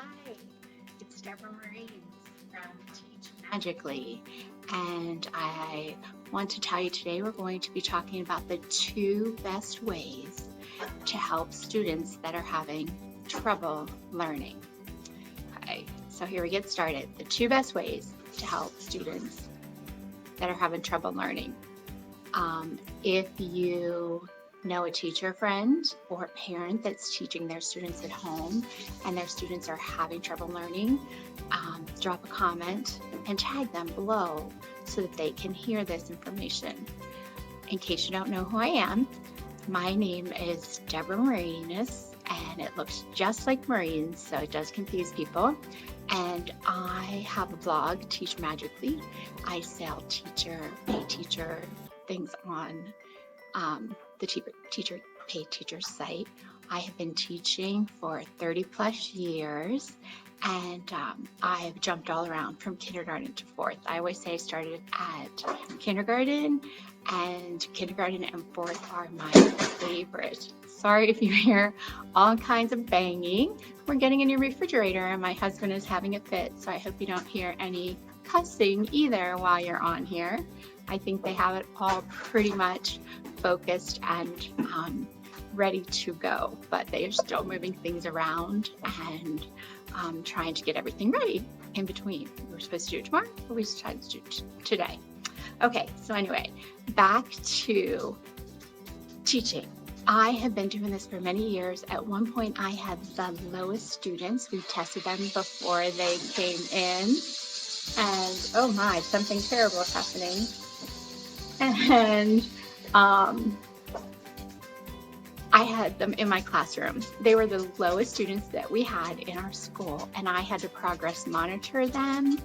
Hi, it's Deborah Marines from Teach Magically, and I want to tell you today we're going to be talking about the two best ways to help students that are having trouble learning. Okay, so here we get started. The two best ways to help students that are having trouble learning. If you know a teacher friend or parent that's teaching their students at home and their students are having trouble learning, drop a comment and tag them below so that they can hear this information. In case you don't know who I am, my name is Debora Marines, and it looks just like Marines, so it does confuse people. And I have a blog, Teach Magically. I sell pay teacher things on the Pay Teacher site. I have been teaching for 30 plus years, and I've jumped all around from kindergarten to fourth. I always say I started at kindergarten, and kindergarten and fourth are my favorite. Sorry if you hear all kinds of banging. We're getting a new refrigerator and my husband is having a fit, so I hope you don't hear any cussing either while you're on here. I think they have it all pretty much focused and ready to go, but they are still moving things around and trying to get everything ready in between. We're supposed to do it tomorrow, but we decided to do it today. Okay, so anyway, back to teaching. I have been doing this for many years. At one point, I had the lowest students. We tested them before they came in, and oh my, something terrible is happening. And I had them in my classroom. They were the lowest students that we had in our school, and I had to progress monitor them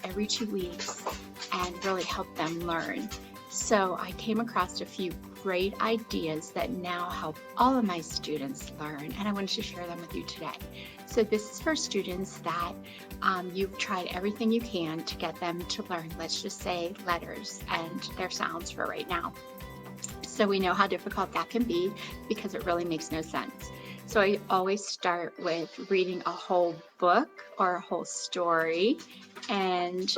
every 2 weeks and really help them learn. So I came across a few great ideas that now help all of my students learn, and I wanted to share them with you today. So this is for students that you've tried everything you can to get them to learn, let's just say letters and their sounds for right now. So we know how difficult that can be because it really makes no sense. So I always start with reading a whole book or a whole story. And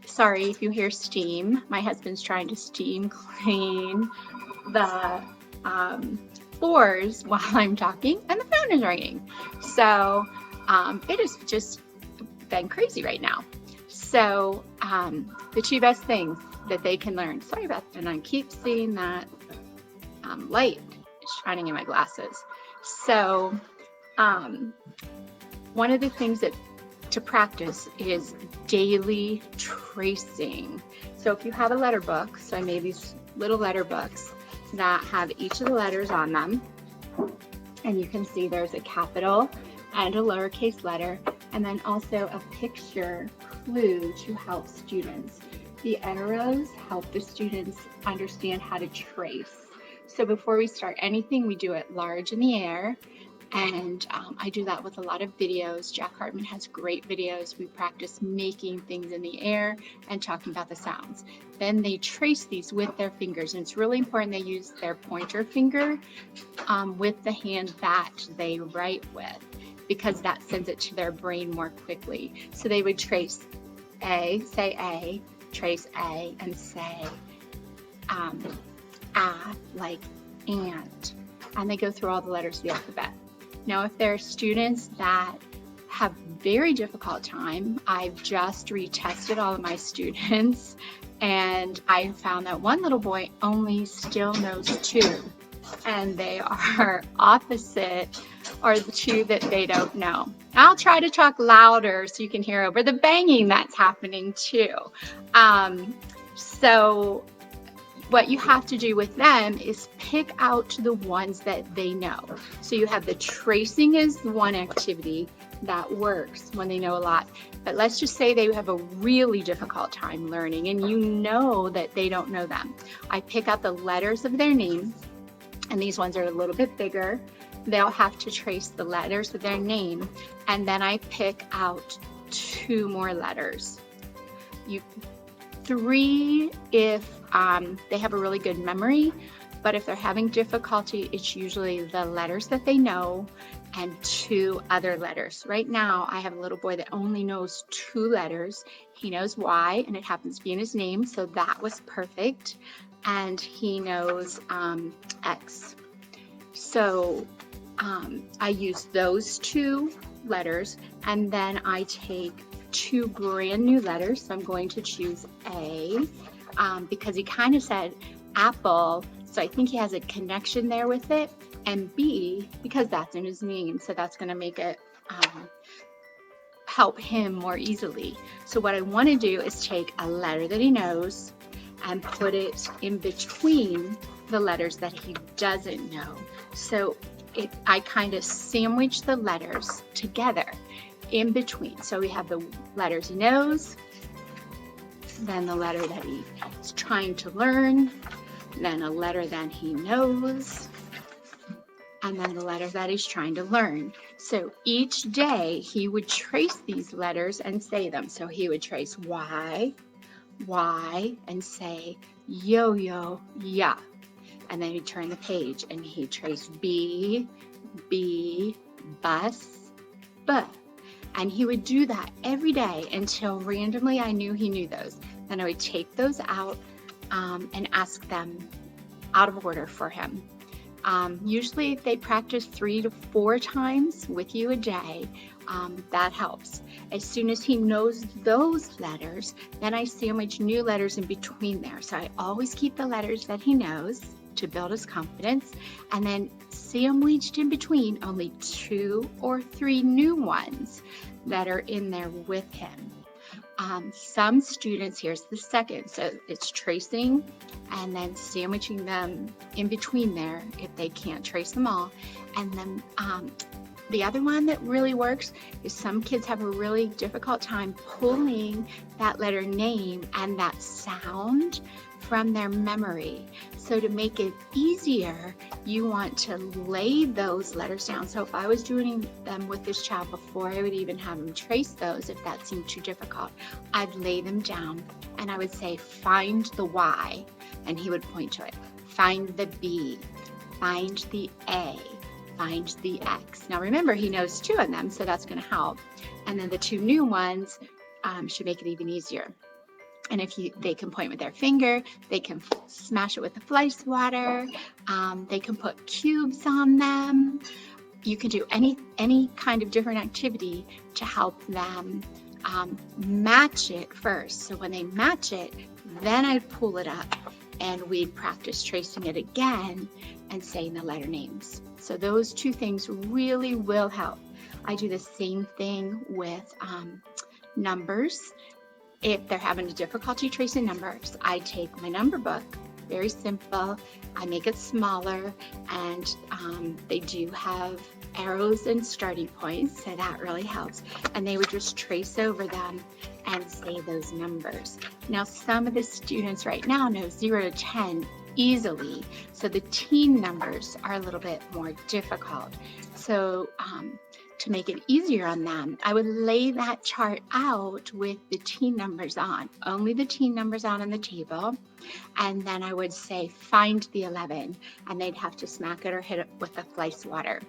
sorry if you hear steam. My husband's trying to steam clean the floors while I'm talking, and the phone is ringing. So it has just been crazy right now. So the two best things that they can learn. Sorry about that. And I keep seeing that light shining in my glasses. So one of the things that to practice is daily tracing. So if you have a letter book, so I made these little letter books that have each of the letters on them, and you can see there's a capital and a lowercase letter, and then also a picture clue to help students. The arrows help the students understand how to trace. So before we start anything, we do it large in the air. And I do that with a lot of videos. Jack Hartman has great videos. We practice making things in the air and talking about the sounds. Then they trace these with their fingers. And it's really important they use their pointer finger with the hand that they write with, because that sends it to their brain more quickly. So they would trace A, say A, trace A, and say like ant. And they go through all the letters of the alphabet. Now, if there are students that have very difficult time, I've just retested all of my students, and I found that one little boy only still knows two, and they are opposite, or the two that they don't know. I'll try to talk louder so you can hear over the banging that's happening too. So what you have to do with them is pick out the ones that they know. So you have the tracing is one activity that works when they know a lot. But let's just say they have a really difficult time learning and you know that they don't know them. I pick out the letters of their name, and these ones are a little bit bigger. They'll have to trace the letters of their name, and then I pick out 2 more letters. 3 if they have a really good memory, But if they're having difficulty, it's usually the letters that they know and 2 other letters. Right now, I have a little boy that only knows 2 letters. He knows Y, and it happens to be in his name, so that was perfect. And he knows X. So I use those 2 letters, and then I take 2 brand new letters. So I'm going to choose A because he kind of said apple, so I think he has a connection there with it, and B because that's in his name, so that's going to make it help him more easily. So what I want to do is take a letter that he knows and put it in between the letters that he doesn't know. So I kind of sandwich the letters together in between. So we have the letters he knows, then the letter that he's trying to learn, then a letter that he knows, and then the letter that he's trying to learn. So each day he would trace these letters and say them. So he would trace Y, and say yo-yo, yeah. And then he'd turn the page and he'd trace B, bus, B. And he would do that every day until randomly I knew he knew those. Then I would take those out and ask them out of order for him. Usually if they practice 3 to 4 times with you a day, that helps. As soon as he knows those letters, then I sandwich new letters in between there. So I always keep the letters that he knows to build his confidence, and then sandwiched in between only 2 or 3 new ones that are in there with him. Some students, here's the second, so it's tracing and then sandwiching them in between there if they can't trace them all. And then the other one that really works is some kids have a really difficult time pulling that letter name and that sound from their memory. So to make it easier, you want to lay those letters down. So if I was doing them with this child before I would even have him trace those, if that seemed too difficult, I'd lay them down and I would say, find the Y, and he would point to it. Find the B, find the A, find the X. Now remember, he knows 2 of them, so that's going to help. And then the 2 new ones should make it even easier. And if they can point with their finger, they can smash it with the fly swatter. They can put cubes on them. You can do any kind of different activity to help them match it first. So when they match it, then I'd pull it up and we'd practice tracing it again and saying the letter names. So those 2 things really will help. I do the same thing with numbers. If they're having a difficulty tracing numbers, I take my number book, very simple. I make it smaller, and they do have arrows and starting points, so that really helps. And they would just trace over them and say those numbers. Now, some of the students right now know 0 to 10 easily, so the teen numbers are a little bit more difficult. So to make it easier on them, I would lay that chart out with the teen numbers on, only the teen numbers on the table, and then I would say find the 11, and they'd have to smack it or hit it with a fly swatter.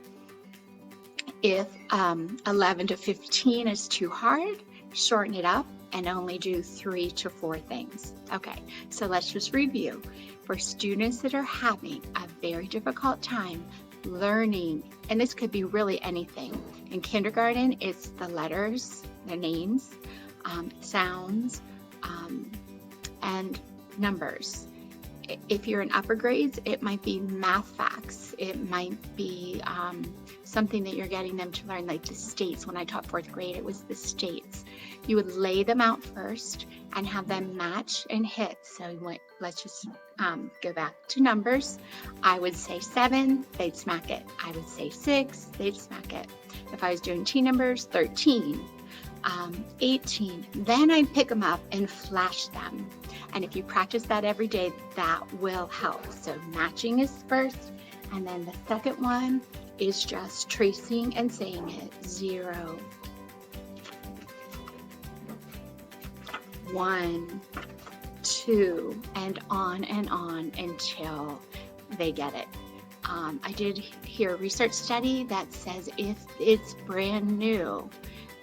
If 11 to 15 is too hard, shorten it up and only do 3 to 4 things. Okay, so let's just review. For students that are having a very difficult time learning, and this could be really anything. In kindergarten, it's the letters, their names, sounds, and numbers. If you're in upper grades, it might be math facts. It might be something that you're getting them to learn, like the states. When I taught 4th grade, it was the states. You would lay them out first and have them match and hit. So let's just go back to numbers. I would say 7, they'd smack it. I would say 6, they'd smack it. If I was doing teen numbers, 13, 18, then I'd pick them up and flash them. And if you practice that every day, that will help. So matching is first, and then the second one is just tracing and saying it. 0, 1, 2, and on until they get it. I did hear a research study that says if it's brand new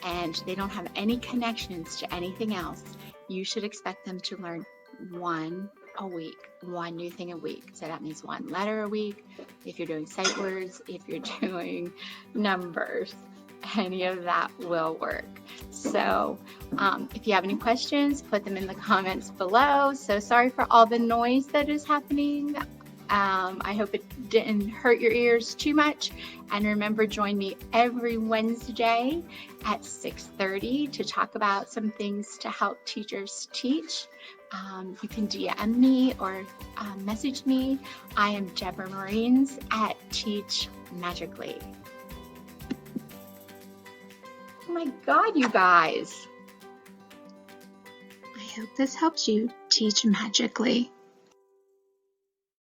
and they don't have any connections to anything else, you should expect them to learn one a week, one new thing a week. So that means one letter a week. If you're doing sight words, if you're doing numbers, any of that will work. So if you have any questions, put them in the comments below. So sorry for all the noise that is happening. I hope it didn't hurt your ears too much. And remember, join me every Wednesday at 6:30 to talk about some things to help teachers teach. You can DM me or message me. I am Debora Marines at Teach Magically. Oh my God, you guys. I hope this helps you teach magically.